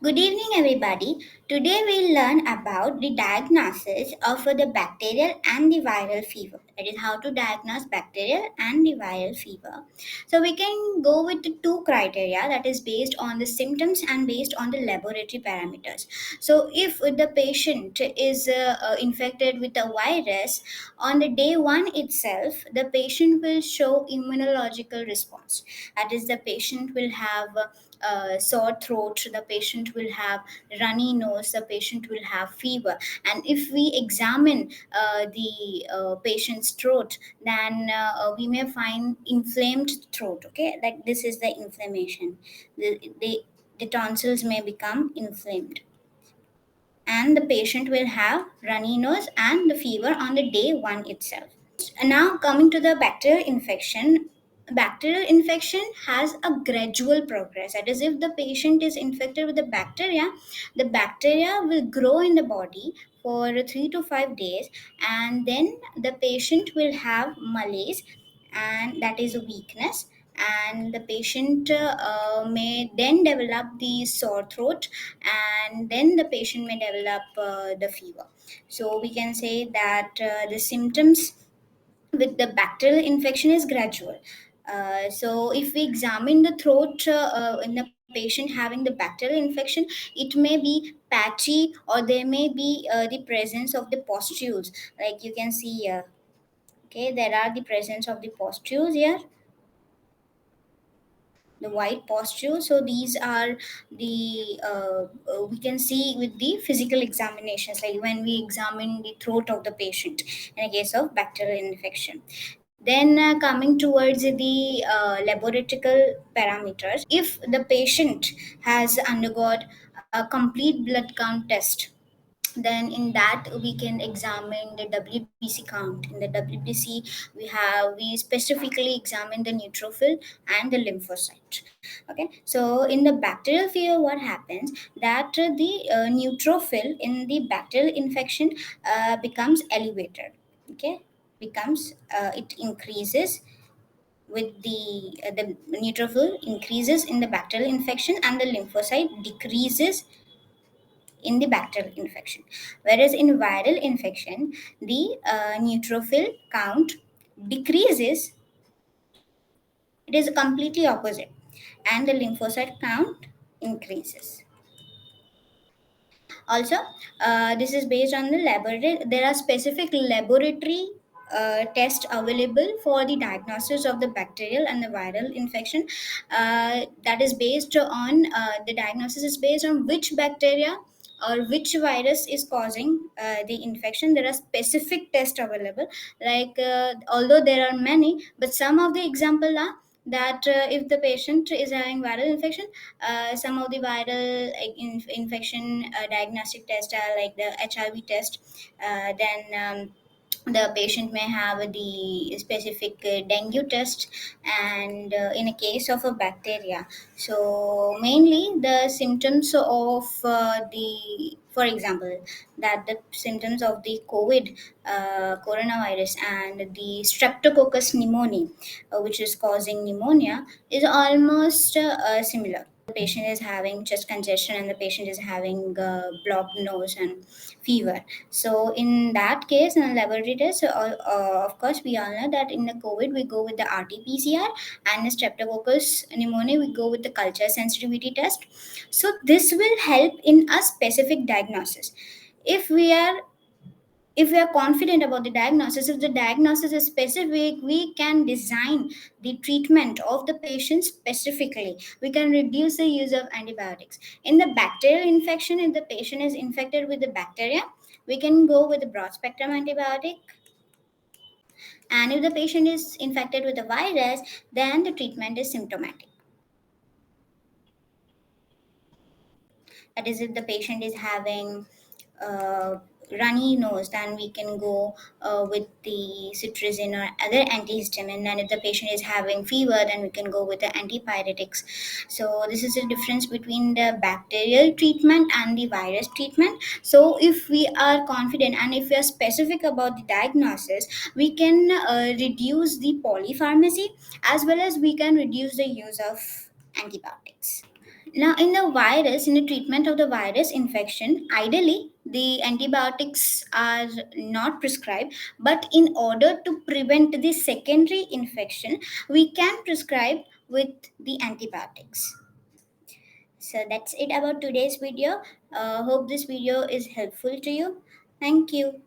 Good evening, everybody. Today we'll learn about the diagnosis of the bacterial and the viral fever. That is how to diagnose bacterial and the viral fever. So we can go with the two criteria, that is based on the symptoms and based on the laboratory parameters. So if the patient is infected with a virus, on the day one itself, the patient will show immunological response. That is, the patient will have sore throat, the patient will have runny nose, the patient will have fever. And if we examine the patient's throat, then we may find inflamed throat. Okay, like this is the inflammation. The tonsils may become inflamed, and the patient will have runny nose and the fever on the day one itself. Now, coming to the bacterial infection has a gradual progress. That is, if the patient is infected with the bacteria will grow in the body for 3 to 5 days, and then the patient will have malaise, and that is a weakness. And the patient may then develop the sore throat, and then the patient may develop the fever. So we can say that the symptoms with the bacterial infection is gradual. So if we examine the throat in the patient having the bacterial infection, it may be patchy, or there may be the presence of the pustules, like you can see here. Okay, there are the presence of the pustules here, the white posture. So these are the we can see with the physical examinations, like when we examine the throat of the patient in a case of bacterial infection. Then coming towards the laboratory parameters, if the patient has undergone a complete blood count test, then in that we can examine the WBC count. In the WBC, we specifically examine the neutrophil and the lymphocyte. Okay, so in the bacterial fever, what happens that the neutrophil in the bacterial infection becomes elevated. Okay, becomes it increases with the neutrophil increases in the bacterial infection, and the lymphocyte decreases in the bacterial infection. Whereas in viral infection, the neutrophil count decreases, it is completely opposite, and the lymphocyte count increases. Also, this is based on the laboratory. There are specific laboratory tests available for the diagnosis of the bacterial and the viral infection. That is based on the diagnosis is based on which bacteria or which virus is causing the infection. There are specific tests available. Like although there are many, but some of the example are that if the patient is having viral infection, some of the viral infection diagnostic tests are like the HIV test. Then the patient may have the specific dengue test, and in a case of a bacteria, so mainly the symptoms of the for example, that the symptoms of the COVID coronavirus and the streptococcus pneumoniae, which is causing pneumonia, is almost similar. Patient is having chest congestion, and the patient is having blocked nose and fever. So in that case, in a laboratory test, of course we all know that in the COVID we go with the RT-PCR, and the streptococcus pneumonia we go with the culture sensitivity test. So this will help in a specific diagnosis. If we are if we are confident about the diagnosis, if the diagnosis is specific, we can design the treatment of the patient specifically. We can reduce the use of antibiotics. In the bacterial infection, if the patient is infected with the bacteria, we can go with the broad spectrum antibiotic. And if the patient is infected with a virus, then the treatment is symptomatic. That is, if the patient is having uh, runny nose, then we can go with the cetirizine or other antihistamine. And if the patient is having fever, then we can go with the antipyretics. So this is the difference between the bacterial treatment and the virus treatment. So if we are confident and if we are specific about the diagnosis, we can reduce the polypharmacy, as well as we can reduce the use of antibiotics. Now, in the virus, in the treatment of the virus infection, ideally the antibiotics are not prescribed, but in order to prevent the secondary infection, we can prescribe with the antibiotics. So that's it about today's video. Hope this video is helpful to you. Thank you.